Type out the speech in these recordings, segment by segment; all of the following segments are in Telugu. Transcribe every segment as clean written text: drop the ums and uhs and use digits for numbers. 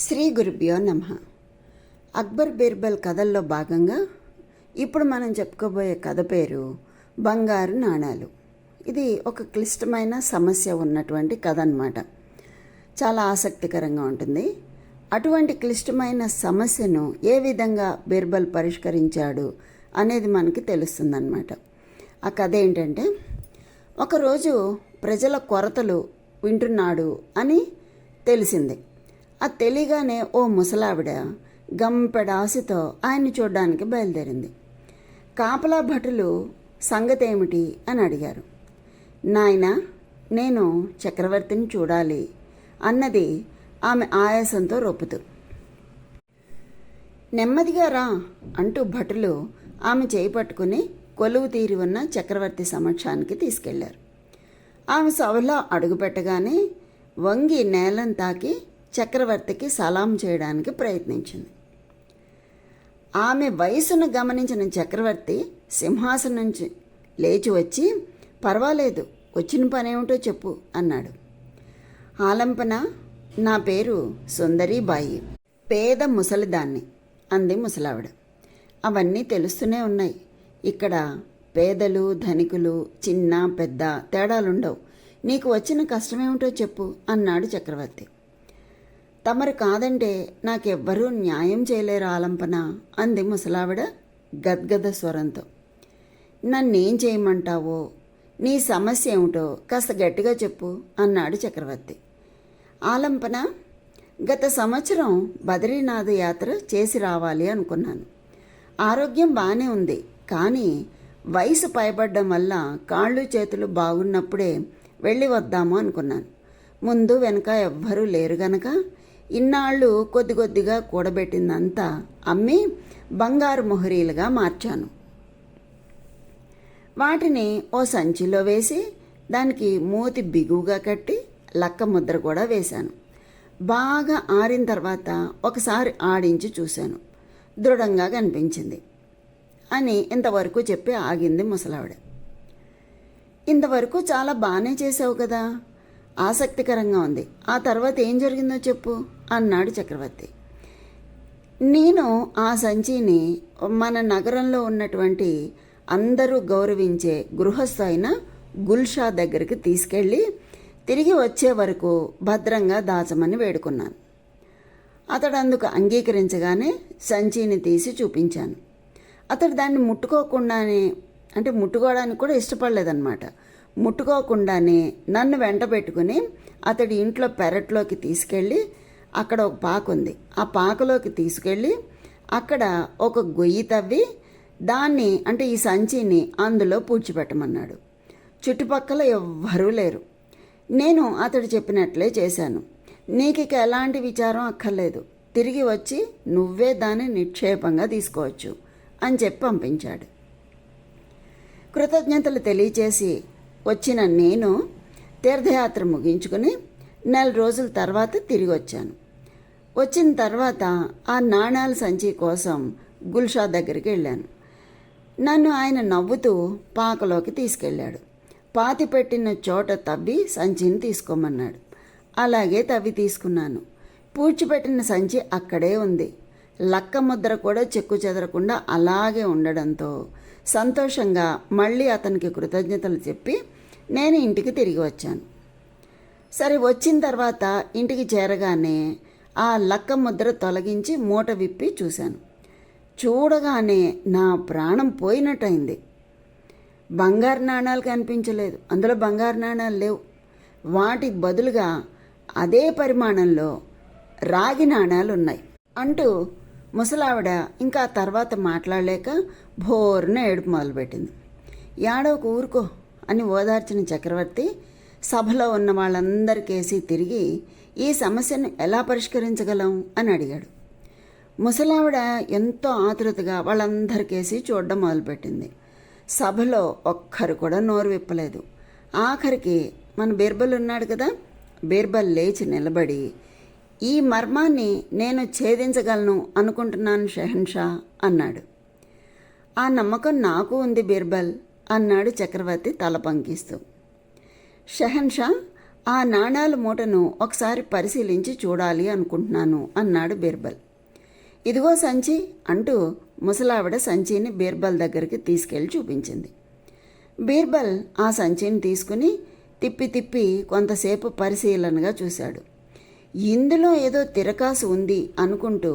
శ్రీ గురుభ్యో నమః. అక్బర్ బీర్బల్ కథల్లో భాగంగా ఇప్పుడు మనం చెప్పుకోబోయే కథ పేరు బంగారు నాణాలు. ఇది ఒక క్లిష్టమైన సమస్య ఉన్నటువంటి కథ అన్నమాట. చాలా ఆసక్తికరంగా ఉంటుంది. అటువంటి క్లిష్టమైన సమస్యను ఏ విధంగా బీర్బల్ పరిష్కరించాడు అనేది మనకి తెలుస్తుందన్నమాట. ఆ కథ ఏంటంటే, ఒకరోజు ప్రజల కొరతలు వింటున్నాడు అని తెలిసింది. అది తెలియగానే ఓ ముసలావిడ గంపెడాసితో ఆయన్ని చూడడానికి బయలుదేరింది. కాపలా భటులు సంగతి ఏమిటి అని అడిగారు. నాయనా, నేను చక్రవర్తిని చూడాలి అన్నది ఆమె ఆయాసంతో రొప్పుతూ. నెమ్మదిగా రా అంటూ భటులు ఆమె చేయి పట్టుకుని కొలువు తీరి ఉన్న చక్రవర్తి సమక్షానికి తీసుకెళ్లారు. ఆమె సభలో అడుగుపెట్టగానే వంగి నేలను తాకి చక్రవర్తికి సలాం చేయడానికి ప్రయత్నించింది. ఆమె వయసును గమనించిన చక్రవర్తి సింహాసనం నుంచి లేచి వచ్చి, పర్వాలేదు, వచ్చిన పనేమిటో చెప్పు అన్నాడు. ఆలంపన, నా పేరు సుందరీబాయి, పేద ముసలిదాన్ని అంది ముసలావిడ. అవన్నీ తెలుస్తూనే ఉన్నాయి. ఇక్కడ పేదలు ధనికులు చిన్న పెద్ద తేడాలుండవు. నీకు వచ్చిన కష్టమేమిటో చెప్పు అన్నాడు చక్రవర్తి. తమరు కాదంటే నాకెవ్వరూ న్యాయం చేయలేరు ఆలంపన అంది ముసలావిడ గద్గద స్వరంతో. నన్నేం చేయమంటావో, నీ సమస్య ఏమిటో కాస్త గట్టిగా చెప్పు అన్నాడు చక్రవర్తి. ఆలంపన, గత సంవత్సరం బద్రీనాథ్ యాత్ర చేసి రావాలి అనుకున్నాను. ఆరోగ్యం బాగానే ఉంది, కానీ వయసు పైబడ్డం వల్ల కాళ్ళు చేతులు బాగున్నప్పుడే వెళ్ళి వద్దాము అనుకున్నాను. ముందు వెనక ఎవ్వరూ లేరు గనక ఇన్నాళ్ళు కొద్ది కొద్దిగా కూడబెట్టిందంతా అమ్మి బంగారు మొహరీలుగా మార్చాను. వాటిని ఓ సంచిలో వేసి దానికి మూతి బిగువుగా కట్టి లక్క ముద్ర కూడా వేశాను. బాగా ఆరిన తర్వాత ఒకసారి ఆడించి చూశాను. దృఢంగా కనిపించింది అని ఇంతవరకు చెప్పి ఆగింది ముసలావిడ. ఇంతవరకు చాలా బాగానే చేసావు కదా, ఆసక్తికరంగా ఉంది. ఆ తర్వాత ఏం జరిగిందో చెప్పు అన్నాడు చక్రవర్తి. నేను ఆ సంచిని మన నగరంలో ఉన్నటువంటి అందరూ గౌరవించే గృహస్థు అయిన గుల్షా దగ్గరికి తీసుకెళ్ళి తిరిగి వచ్చే వరకు భద్రంగా దాచమని వేడుకున్నాను. అతడు అందుకు అంగీకరించగానే సంచిని తీసి చూపించాను. అతడు దాన్ని ముట్టుకోకుండానే, అంటే ముట్టుకోవడానికి కూడా ఇష్టపడలేదన్నమాట, ముట్టుకోకుండానే నన్ను వెంట పెట్టుకుని అతడి ఇంట్లో పెరట్లోకి తీసుకెళ్ళి, అక్కడ ఒక పాకు ఉంది, ఆ పాకలోకి తీసుకెళ్ళి అక్కడ ఒక గొయ్యి తవ్వి దాన్ని, అంటే ఈ సంచిని అందులో పూడ్చిపెట్టమన్నాడు. చుట్టుపక్కల ఎవ్వరూ లేరు. నేను అతడు చెప్పినట్లే చేశాను. నీకు ఇక ఎలాంటి విచారం అక్కర్లేదు, తిరిగి వచ్చి నువ్వే దాన్ని నిక్షేపంగా తీసుకోవచ్చు అని చెప్పి పంపించాడు. కృతజ్ఞతలు తెలియచేసి వచ్చిన నేను తీర్థయాత్ర ముగించుకుని 4 రోజుల తర్వాత తిరిగి వచ్చాను. వచ్చిన తర్వాత ఆ నాణాల సంచి కోసం గుల్షా దగ్గరికి వెళ్ళాను. నన్ను ఆయన నవ్వుతూ పాకలోకి తీసుకెళ్ళాడు. పాతిపెట్టిన చోట తవ్వి సంచిని తీసుకోమన్నాడు. అలాగే తవ్వి తీసుకున్నాను. పూడ్చిపెట్టిన సంచి అక్కడే ఉంది. లక్క ముద్ర కూడా చెక్కు చెదరకుండా అలాగే ఉండడంతో సంతోషంగా మళ్ళీ అతనికి కృతజ్ఞతలు చెప్పి నేను ఇంటికి తిరిగి వచ్చాను. సరే, వచ్చిన తర్వాత ఇంటికి చేరగానే ఆ లక్క ముద్ర తొలగించి మూట విప్పి చూశాను. చూడగానే నా ప్రాణం పోయినట్టయింది. బంగారు నాణాలు కనిపించలేదు, అందులో బంగారు నాణాలు లేవు. వాటి బదులుగా అదే పరిమాణంలో రాగి నాణాలు ఉన్నాయి అంటూ ముసలావిడ ఇంకా తర్వాత మాట్లాడలేక భోరున ఏడుపు మొదలుపెట్టింది. ఏడవకు, ఊరుకో అని ఓదార్చిన చక్రవర్తి సభలో ఉన్న వాళ్ళందరికేసి తిరిగి ఈ సమస్యను ఎలా పరిష్కరించగలం అని అడిగాడు. ముసలావిడ ఎంతో ఆతృతగా వాళ్ళందరికేసి చూడడం మొదలుపెట్టింది. సభలో ఒక్కరు కూడా నోరు విప్పలేదు. ఆఖరికి మన బీర్బల్ ఉన్నాడు కదా, బీర్బల్ లేచి నిలబడి, ఈ మర్మాన్ని నేను ఛేదించగలను అనుకుంటున్నాను షెహన్షా అన్నాడు. ఆ నమ్మకం నాకు ఉంది బీర్బల్ అన్నాడు చక్రవర్తి తల పంకిస్తూ. షెహన్షా ఆ నాణాల మూటను ఒకసారి పరిశీలించి చూడాలి అనుకుంటున్నాను అన్నాడు బీర్బల్. ఇదిగో సంచి అంటూ ముసలావిడ సంచిని బీర్బల్ దగ్గరికి తీసుకెళ్లి చూపించింది. బీర్బల్ ఆ సంచిని తీసుకుని తిప్పి తిప్పి కొంతసేపు పరిశీలనగా చూశాడు. ఇందులో ఏదో తిరకాసు ఉంది అనుకుంటూ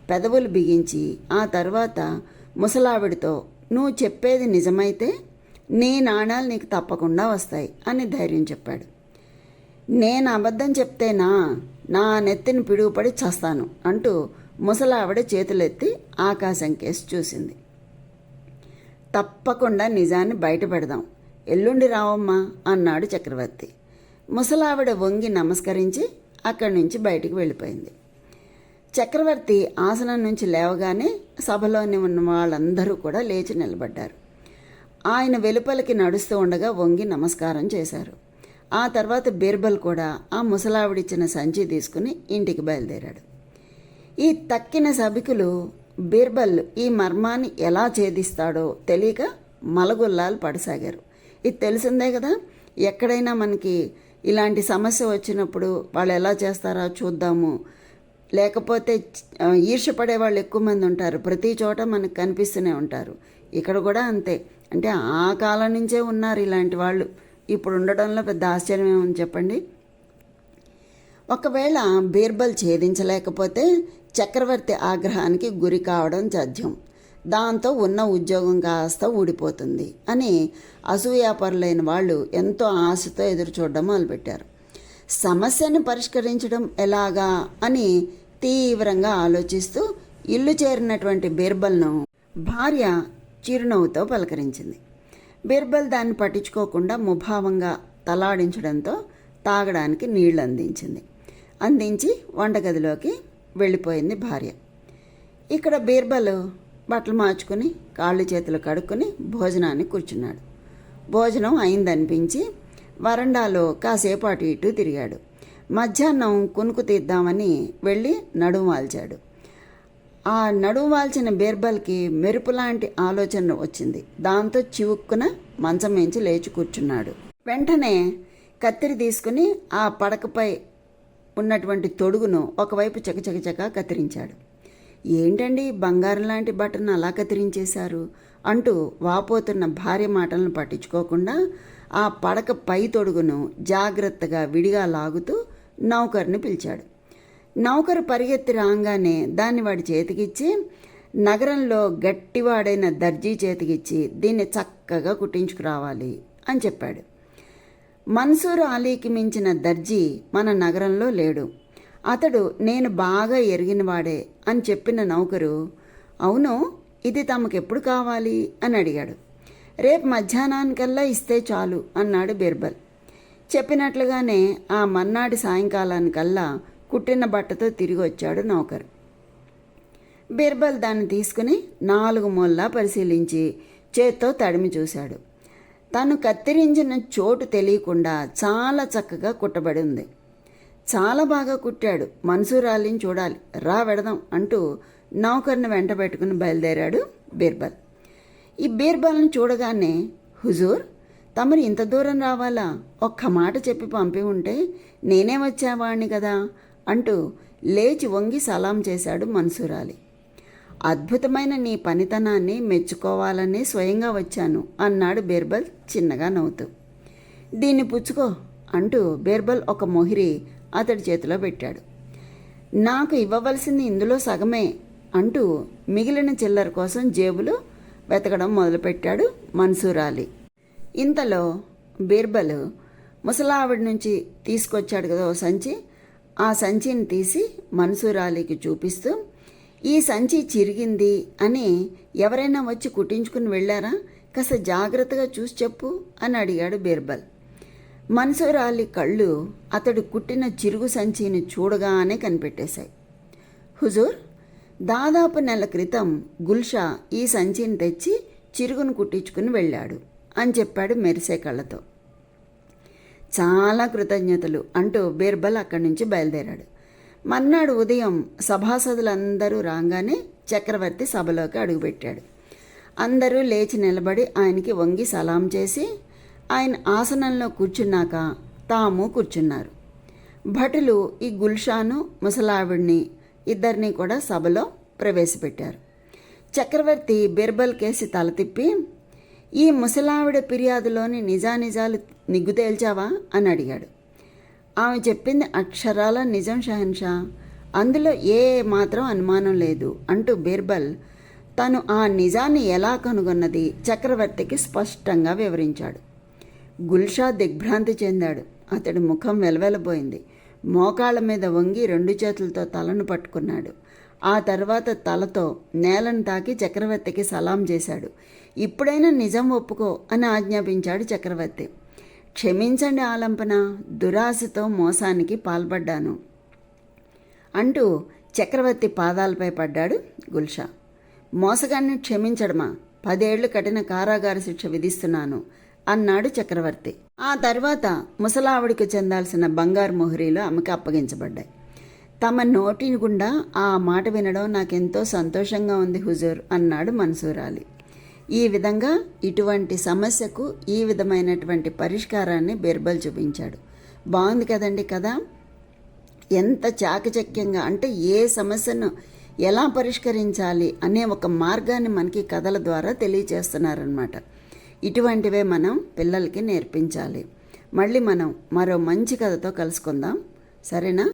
పెదవులు బిగించి ఆ తర్వాత ముసలావిడితో, నువ్వు చెప్పేది నిజమైతే నీ నాణాలు నీకు తప్పకుండా వస్తాయి అని ధైర్యం చెప్పాడు. నేను అబద్ధం చెప్తేనా నా నెత్తిని పిడుగుపడి చస్తాను అంటూ ముసలావిడ చేతులెత్తి ఆకాశం కేసి చూసింది. తప్పకుండా నిజాన్ని బయటపెడదాం, ఎల్లుండి రావమ్మా అన్నాడు చక్రవర్తి. ముసలావిడ వంగి నమస్కరించి అక్కడి నుంచి బయటికి వెళ్ళిపోయింది. చక్రవర్తి ఆసనం నుంచి లేవగానే సభలోని ఉన్న వాళ్ళందరూ కూడా లేచి నిలబడ్డారు. ఆయన వెలుపలికి నడుస్తూ ఉండగా వంగి నమస్కారం చేశారు. ఆ తర్వాత బీర్బల్ కూడా ఆ ముసలావిడిచ్చిన సంచి తీసుకుని ఇంటికి బయలుదేరాడు. ఈ తక్కిన సభికులు బీర్బల్ ఈ మర్మాన్ని ఎలా ఛేదిస్తాడో తెలియక మలగుల్లాలు పడసాగారు. ఇది తెలిసిందే కదా, ఎక్కడైనా మనకి ఇలాంటి సమస్య వచ్చినప్పుడు వాళ్ళు ఎలా చేస్తారో చూద్దాము, లేకపోతే ఈర్ష్యపడే వాళ్ళు ఎక్కువ మంది ఉంటారు, ప్రతి చోట మనకు కనిపిస్తూనే ఉంటారు. ఇక్కడ కూడా అంతే. అంటే ఆ కాలం నుంచే ఉన్నారు ఇలాంటి వాళ్ళు, ఇప్పుడు ఉండడంలో పెద్ద ఆశ్చర్యం ఏమని చెప్పండి. ఒకవేళ బీర్బల్ ఛేదించలేకపోతే చక్రవర్తి ఆగ్రహానికి గురి కావడం తథ్యం. దాంతో ఉన్న ఉద్యోగం కాస్త ఊడిపోతుంది అని అసూయాపరులైన వాళ్ళు ఎంతో ఆశతో ఎదురు చూడడం మొదలుపెట్టారు. సమస్యను పరిష్కరించడం ఎలాగా అని తీవ్రంగా ఆలోచిస్తూ ఇల్లు చేరినటువంటి బీర్బల్ను భార్య చిరునవ్వుతో పలకరించింది. బీర్బల్ దాన్ని పట్టించుకోకుండా ముభావంగా తలాడించడంతో తాగడానికి నీళ్లు అందించి వంటగదిలోకి వెళ్ళిపోయింది భార్య. ఇక్కడ బీర్బల్ బట్టలు మార్చుకుని కాళ్ళు చేతులు కడుక్కొని భోజనానికి కూర్చున్నాడు. భోజనం అయిందనిపించి వరండాలో కాసేపు అటు ఇటు తిరిగాడు. మధ్యాహ్నం కునుకు తీద్దామని వెళ్ళి నడుము వాల్చాడు. ఆ నడుము వాల్చిన బీర్బల్కి మెరుపులాంటి ఆలోచన వచ్చింది. దాంతో చివుక్కున మంచం మించి లేచి కూర్చున్నాడు. వెంటనే కత్తిరి తీసుకుని ఆ పడకపై ఉన్నటువంటి తొడుగును ఒకవైపు చకచకచక కత్తిరించాడు. ఏంటండి బంగారం లాంటి బట్టను అలా కత్తిరించేశారు అంటూ వాపోతున్న భార్య మాటలను పట్టించుకోకుండా ఆ పడక పై తొడుగును జాగ్రత్తగా విడిగా లాగుతూ నౌకర్ని పిలిచాడు. నౌకరు పరిగెత్తి రాగానే దాన్ని వాడి చేతికిచ్చి, నగరంలో గట్టివాడైన దర్జీ చేతికిచ్చి దీన్ని చక్కగా కుట్టించుకురావాలి అని చెప్పాడు. మన్సూర్ అలీకి మించిన దర్జీ మన నగరంలో లేడు. అతడు నేను బాగా ఎరిగినవాడే అని చెప్పిన నౌకరు, అవును, ఇది తమకెప్పుడు కావాలి అని అడిగాడు. రేపు మధ్యాహ్నానికల్లా ఇస్తే చాలు అన్నాడు బీర్బల్. చెప్పినట్లుగానే ఆ మర్నాటి సాయంకాలానికల్లా కుట్టిన బట్టతో తిరిగి వచ్చాడు నౌకరు. బీర్బల్ దాన్ని తీసుకుని 4 మూలలా పరిశీలించి చేత్తో తడిమి చూశాడు. తను కత్తిరించిన చోటు తెలియకుండా చాలా చక్కగా కుట్టబడి ఉంది. చాలా బాగా కుట్టాడు, మన్సూర్ అలీని చూడాలి, రా వెడదాం అంటూ నౌకర్ని వెంట పెట్టుకుని బయలుదేరాడు బీర్బల్. ఈ బీర్బల్ని చూడగానే, హుజూర్, తమరు ఇంత దూరం రావాలా? ఒక్క మాట చెప్పి పంపి ఉంటే నేనే వచ్చేవాణ్ణి కదా అంటూ లేచి వంగి సలాం చేశాడు మన్సూర్ అలీ. అద్భుతమైన నీ పనితనాన్ని మెచ్చుకోవాలని స్వయంగా వచ్చాను అన్నాడు బీర్బల్ చిన్నగా నవ్వుతూ. దీన్ని పుచ్చుకో అంటూ బీర్బల్ ఒక మొహిరి అతడి చేతిలో పెట్టాడు. నాకు ఇవ్వవలసింది ఇందులో సగమే అంటూ మిగిలిన చిల్లర కోసం జేబులు వెతకడం మొదలుపెట్టాడు మన్సూర్ అలీ. ఇంతలో బీర్బల్ ముసలావిడి నుంచి తీసుకొచ్చాడు కదా ఓ సంచి, ఆ సంచిని తీసి మన్సూర్ అలీకి చూపిస్తూ, ఈ సంచి చిరిగింది అని ఎవరైనా వచ్చి కుట్టించుకుని వెళ్ళారా? కాస్త జాగ్రత్తగా చూసి చెప్పు అని అడిగాడు బీర్బల్. మన్సూర్ అలీ కళ్ళు అతడు కుట్టిన చిరుగు సంచిని చూడగానే కనిపెట్టేశాయి. హుజూర్, దాదాపు నెల క్రితం గుల్షా ఈ సంచిని తెచ్చి చిరుగును కుట్టించుకుని వెళ్ళాడు అని చెప్పాడు మెరిసే కళ్ళతో. చాలా కృతజ్ఞతలు అంటూ బీర్బల్ అక్కడి నుంచి బయలుదేరాడు. మర్నాడు ఉదయం సభాసదులందరూ రాగానే చక్రవర్తి సభలోకి అడుగుపెట్టాడు. అందరూ లేచి నిలబడి ఆయనకి వంగి సలాం చేసి ఆయన ఆసనంలో కూర్చున్నాక తాము కూర్చున్నారు. భటులు ఈ గుల్షాను, ముసలావిడిని ఇద్దరిని కూడా సభలో ప్రవేశపెట్టారు. చక్రవర్తి బీర్బల్ కేసి తల తిప్పి, ఈ ముసలావిడ ఫిర్యాదులోని నిజానిజాలు నిగ్గు తేల్చావా అని అడిగాడు. ఆమె చెప్పింది అక్షరాల నిజం షహన్షా, అందులో ఏ మాత్రం అనుమానం లేదు అంటూ బీర్బల్ తను ఆ నిజాన్ని ఎలా కనుగొన్నది చక్రవర్తికి స్పష్టంగా వివరించాడు. గుల్షా దిగ్భ్రాంతి చెందాడు. అతడి ముఖం వెలవెలబోయింది. మోకాళ్ళ మీద వంగి 2 చేతులతో తలను పట్టుకున్నాడు. ఆ తర్వాత తలతో నేలను తాకి చక్రవర్తికి సలాం చేశాడు. ఇప్పుడైనా నిజం ఒప్పుకో అని ఆజ్ఞాపించాడు చక్రవర్తి. క్షమించండి ఆలంపన, దురాశతో మోసానికి పాల్పడ్డాను అంటూ చక్రవర్తి పాదాలపై పడ్డాడు గుల్షా. మోసగాన్ని క్షమించడమా? 10 ఏళ్లు కఠిన కారాగార శిక్ష విధిస్తున్నాను అన్నాడు చక్రవర్తి. ఆ తర్వాత ముసలావిడికి చెందాల్సిన బంగారు మొహరీలు ఆమెకు అప్పగించబడ్డాయి. తమ నోటి గుండా ఆ మాట వినడం నాకెంతో సంతోషంగా ఉంది హుజూర్ అన్నాడు మన్సూర్ అలీ. ఈ విధంగా ఇటువంటి సమస్యకు ఈ విధమైనటువంటి పరిష్కారాన్ని బీర్బల్ చూపించాడు. బాగుంది కదండి కదా. ఎంత చాకచక్యంగా, అంటే ఏ సమస్యను ఎలా పరిష్కరించాలి అనే ఒక మార్గాన్ని మనకి కథల ద్వారా తెలియచేస్తున్నారన్నమాట. ఇటువంటివే మనం పిల్లలకి నేర్పించాలి. మళ్ళీ మనం మరో మంచి కథతో కలుసుకుందాం, సరేనా?